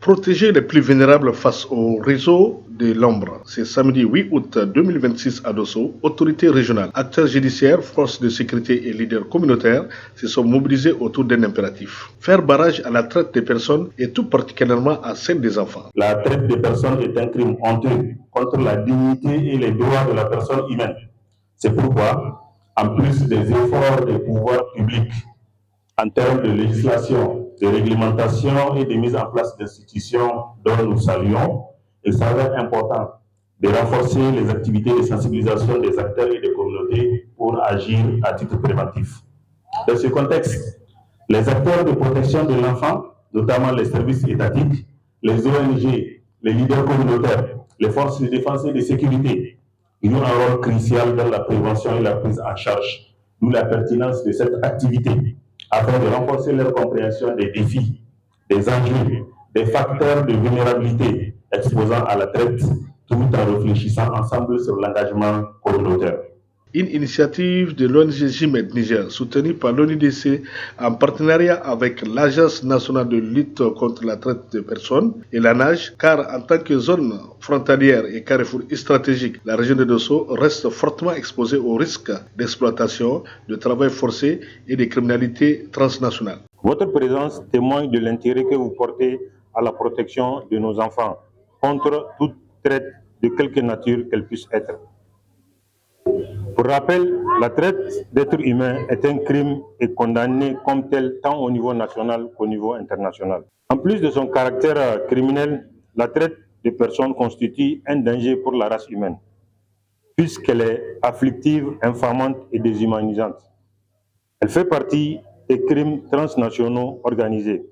Protéger les plus vulnérables face au réseau de l'ombre. C'est samedi 8 août 2026 à Dosso. Autorités régionales, acteurs judiciaires, forces de sécurité et leaders communautaires se sont mobilisés autour d'un impératif. Faire barrage à la traite des personnes et tout particulièrement à celle des enfants. La traite des personnes est un crime honteux contre la dignité et les droits de la personne humaine. C'est pourquoi, en plus des efforts des pouvoirs publics en termes de législation, de réglementation et de mise en place d'institutions dont nous saluons, il s'avère important de renforcer les activités de sensibilisation des acteurs et des communautés pour agir à titre préventif. Dans ce contexte, les acteurs de protection de l'enfant, notamment les services étatiques, les ONG, les leaders communautaires, les forces de défense et de sécurité, jouent un rôle crucial dans la prévention et la prise en charge, d'où la pertinence de cette activité, afin de renforcer leur compréhension des défis, des enjeux, des facteurs de vulnérabilité exposant à la traite, tout en réfléchissant ensemble sur l'engagement communautaire. Une initiative de l'ONG JIMED Niger, soutenue par l'ONUDC en partenariat avec l'Agence nationale de lutte contre la traite de personnes et la NAGE, car en tant que zone frontalière et carrefour stratégique, la région de Dosso reste fortement exposée aux risques d'exploitation, de travail forcé et de criminalité transnationale. Votre présence témoigne de l'intérêt que vous portez à la protection de nos enfants contre toute traite de quelque nature qu'elle puisse être. Pour rappel, la traite d'êtres humains est un crime et condamné comme tel tant au niveau national qu'au niveau international. En plus de son caractère criminel, la traite de personnes constitue un danger pour la race humaine, puisqu'elle est afflictive, infamante et déshumanisante. Elle fait partie des crimes transnationaux organisés.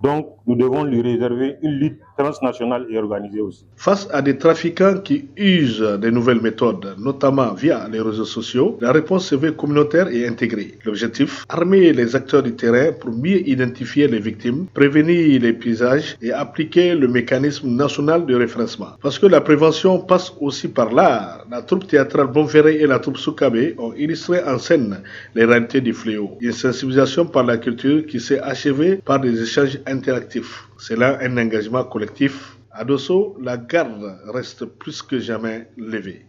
Donc, nous devons lui réserver une lutte transnationale et organisée aussi. Face à des trafiquants qui usent de nouvelles méthodes, notamment via les réseaux sociaux, la réponse se veut communautaire et intégrée. L'objectif, armer les acteurs du terrain pour mieux identifier les victimes, prévenir les pillages et appliquer le mécanisme national de référencement. Parce que la prévention passe aussi par l'art. La troupe théâtrale Bonferré et la troupe Soukabe ont illustré en scène les réalités du fléau. Une sensibilisation par la culture qui s'est achevée par des échanges interactif. C'est là un engagement collectif. À Dosso, la garde reste plus que jamais levée.